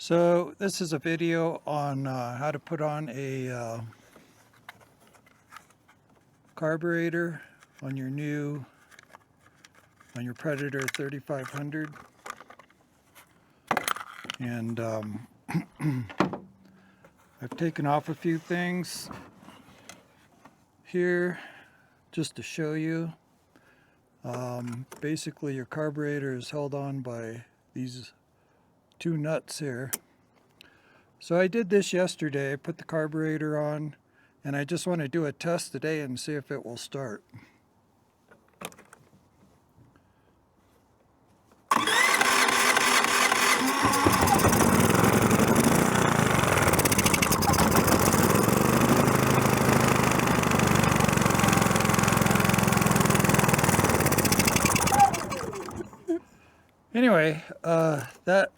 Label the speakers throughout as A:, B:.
A: So this is a video on how to put on a carburetor on your Predator 3500, and I've taken off a few things here just to show you. Basically your carburetor is held on by these two nuts here. So I did this yesterday. I put the carburetor on, and I just want to do a test today and see if it will start. Anyway, that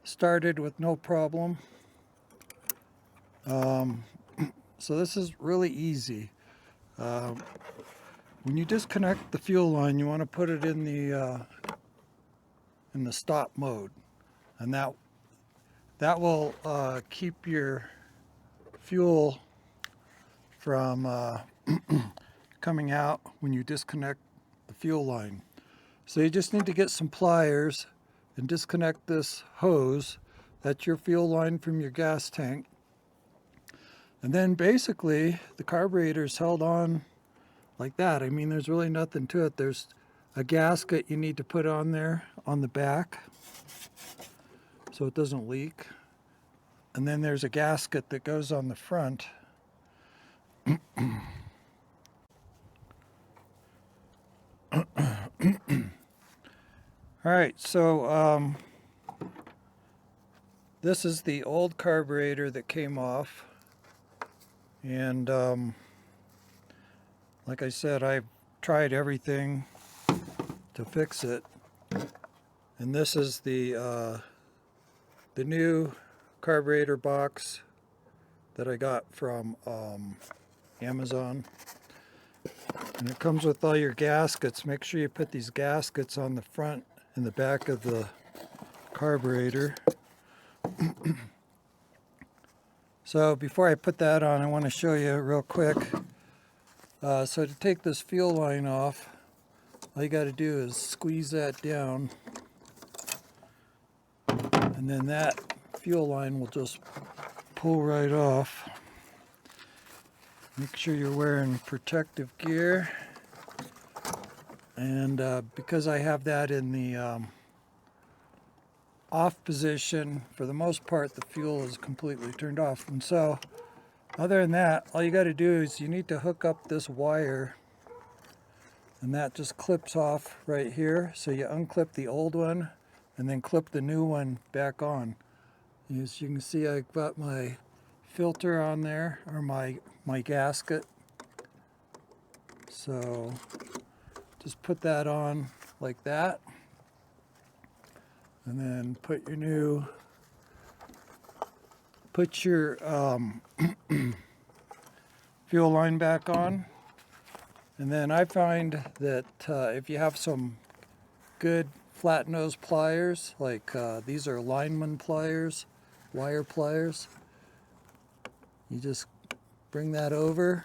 A: started with no problem. So this is really easy. When you disconnect the fuel line, you want to put it in the stop mode, and that will keep your fuel from coming out when you disconnect the fuel line. So you just need to get some pliers and disconnect this hose. That's your fuel line from your gas tank. And then basically the carburetor is held on like that. I mean, there's really nothing to it. There's a gasket you need to put on there on the back so it doesn't leak. And then there's a gasket that goes on the front. All right, so this is the old carburetor that came off, and like I said, I've tried everything to fix it, and this is the new carburetor box that I got from Amazon. And it comes with all your gaskets. Make sure you put these gaskets on the front and the back of the carburetor. So before I put that on, I want to show you real quick. So to take this fuel line off, all you got to do is squeeze that down, and then that fuel line will just pull right off. Make sure you're wearing protective gear, and because I have that in the off position, for the most part the fuel is completely turned off. And so other than that, all you got to do is you need to hook up this wire, and that just clips off right here. So you unclip the old one and then clip the new one back on. As you can see, I've got my filter on there, or my gasket. So just put that on like that, and then put your fuel line back on. And then I find that if you have some good flat nose pliers, like these are lineman pliers, wire pliers, you just bring that over,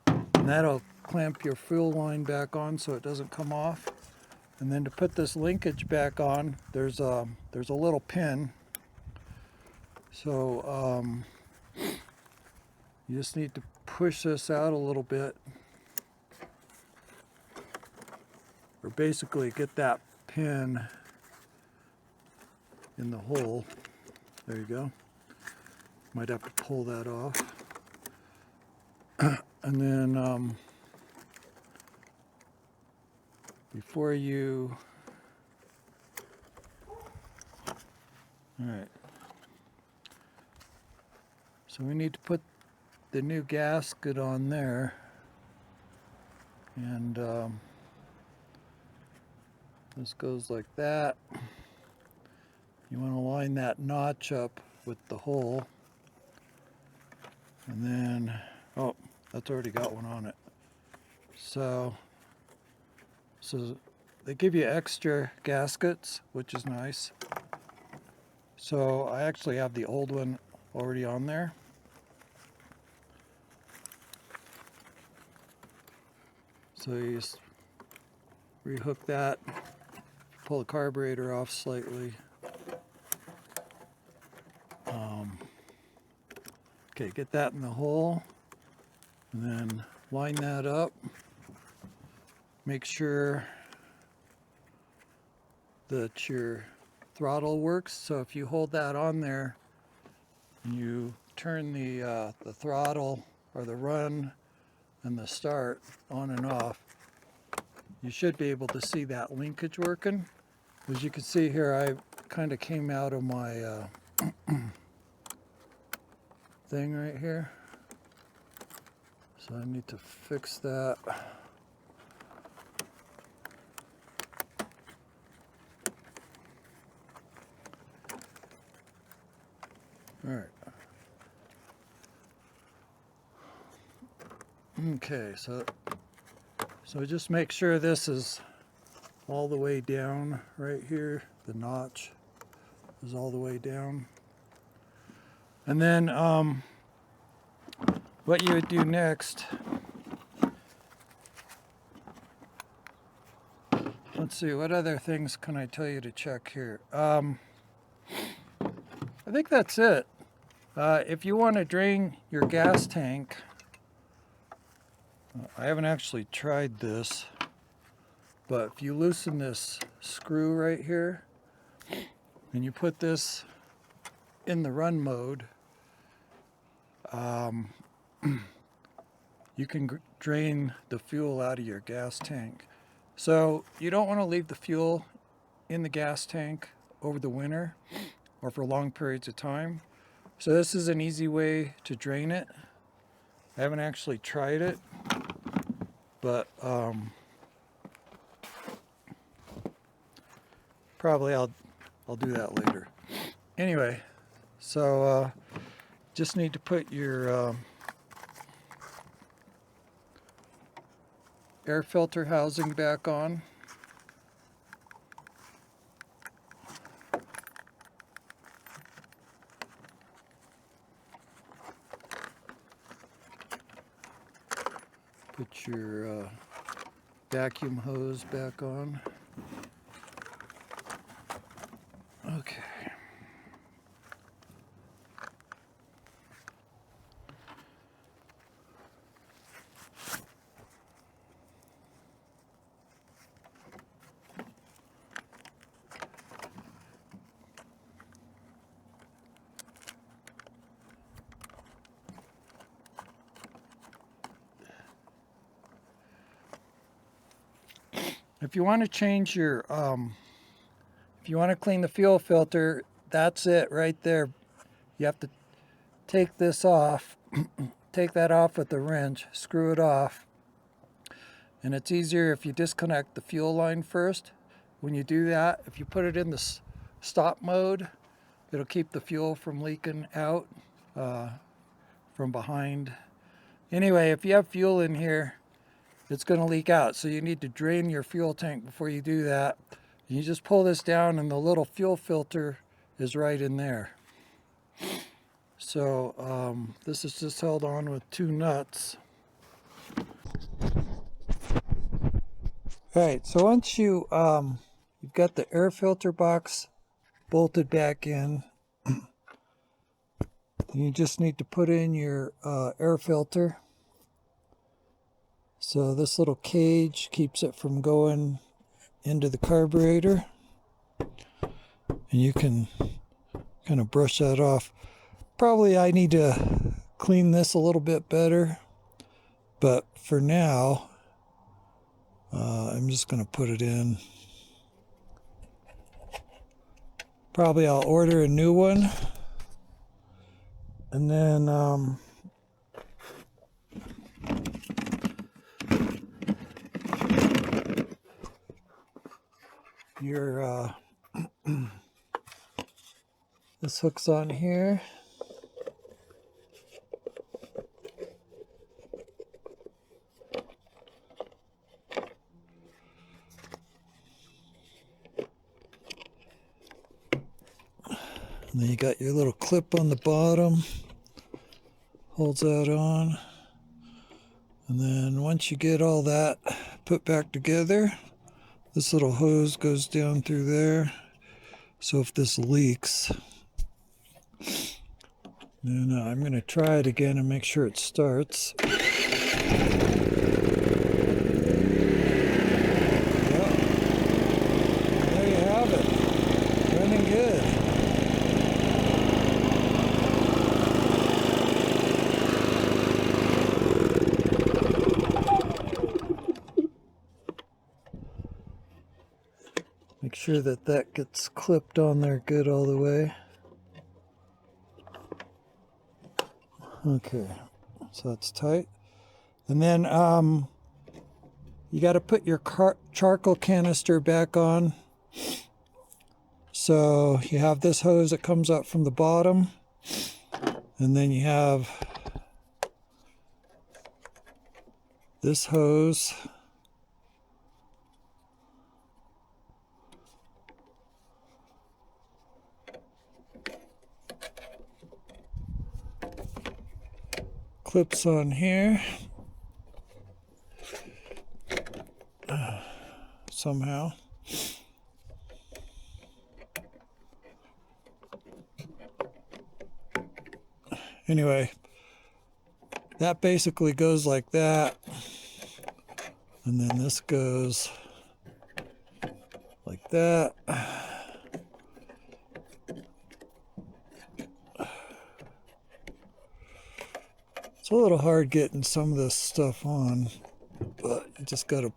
A: and that'll clamp your fuel line back on so it doesn't come off. And then to put this linkage back on, there's a little pin. So you just need to push this out a little bit, or basically get that pin in the hole. There you go. Might have to pull that off. And then before you, all right, so we need to put the new gasket on there, and this goes like that. You want to line that notch up with the hole, and then, oh, that's already got one on it. So they give you extra gaskets, which is nice. So I actually have the old one already on there. So you just rehook that, pull the carburetor off slightly. Okay, get that in the hole, and then line that up. Make sure that your throttle works. So if you hold that on there, and you turn the throttle or the run and the start on and off, you should be able to see that linkage working. As you can see here, I kind of came out of my thing right here. So I need to fix that. All right. Okay, so just make sure this is all the way down right here. The notch is all the way down. And then what you would do next, let's see, what other things can I tell you to check here? I think that's it. If you want to drain your gas tank, I haven't actually tried this, but if you loosen this screw right here and you put this in the run mode, you can drain the fuel out of your gas tank. So you don't want to leave the fuel in the gas tank over the winter or for long periods of time. So this is an easy way to drain it. I haven't actually tried it, but probably I'll do that later. Anyway, so just need to put your air filter housing back on. Put your vacuum hose back on. Okay. If you want to change your, if you want to clean the fuel filter, that's it right there. You have to take this off, take that off with the wrench, screw it off. And it's easier if you disconnect the fuel line first. When you do that, if you put it in the stop mode, it'll keep the fuel from leaking out from behind. Anyway, if you have fuel in here, it's going to leak out. So you need to drain your fuel tank before you do that. You just pull this down and the little fuel filter is right in there. So this is just held on with 2 nuts. All right, so once you've got the air filter box bolted back in, you just need to put in your air filter. So this little cage keeps it from going into the carburetor. And you can kind of brush that off. Probably I need to clean this a little bit better, but for now, I'm just going to put it in. Probably I'll order a new one, and then your this hooks on here. And then you got your little clip on the bottom, holds that on. And then once you get all that put back together, this little hose goes down through there. So if this leaks, then I'm going to try it again and make sure it starts. Yep. There you have it. Running good. Make sure that that gets clipped on there good all the way. Okay, so that's tight. And then you got to put your charcoal canister back on. So you have this hose that comes up from the bottom, and then you have this hose. Clips on here somehow. Anyway, that basically goes like that, and then this goes like that. It's a little hard getting some of this stuff on, but you just got to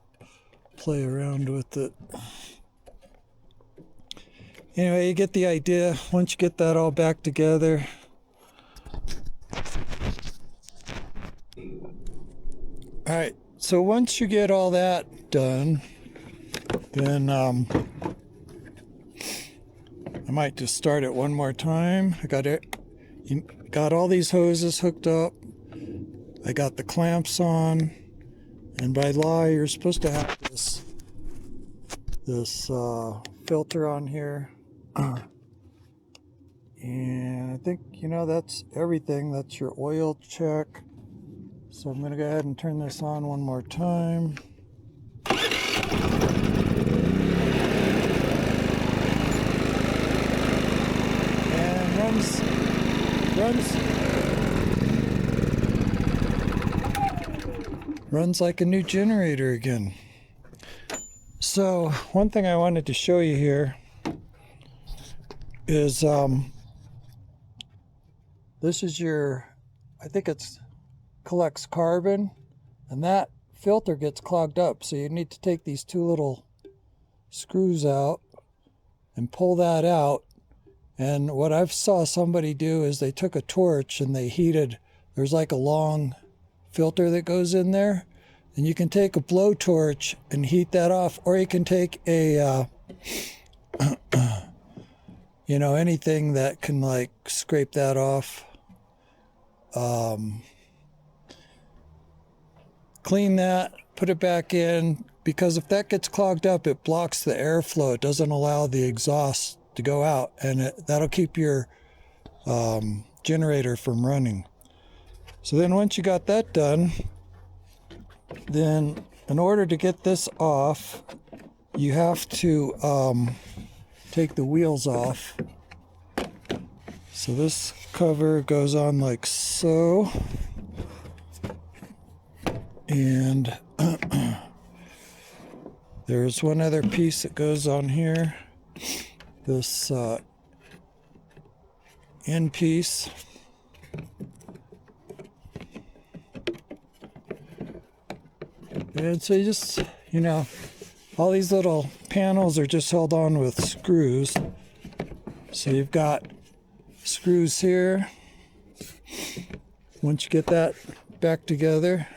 A: play around with it. Anyway, you get the idea. Once you get that all back together, all right, so once you get all that done, then I might just start it one more time. I got all these hoses hooked up. I got the clamps on, and by law you're supposed to have this filter on here, and I think, you know, that's everything. That's your oil check. So I'm going to go ahead and turn this on one more time. And runs like a new generator again. So one thing I wanted to show you here is this is your, I think it's collects carbon, and that filter gets clogged up, so you need to take these two little screws out and pull that out. And what I've saw somebody do is they took a torch and they heated, there's like a long filter that goes in there, and you can take a blowtorch and heat that off, or you can take a you know, anything that can like scrape that off. Clean that, put it back in, because if that gets clogged up, it blocks the airflow. It doesn't allow the exhaust to go out, and that'll keep your generator from running. So then once you got that done, then in order to get this off, you have to take the wheels off. So this cover goes on like so. And there's one other piece that goes on here, this end piece. And so you just, you know, all these little panels are just held on with screws. So you've got screws here. Once you get that back together,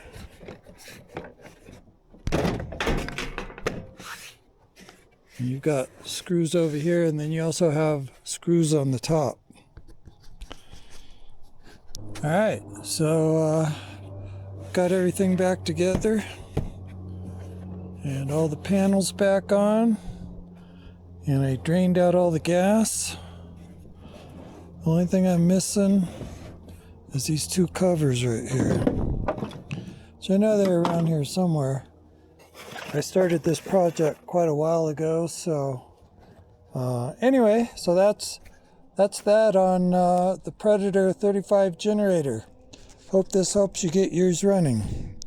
A: you've got screws over here, and then you also have screws on the top. All right, so got everything back together, and all the panels back on, and I drained out all the gas. The only thing I'm missing is these two covers right here. So I know they're around here somewhere. I started this project quite a while ago, so anyway, so that's that on the Predator 35 generator. Hope this helps you get yours running.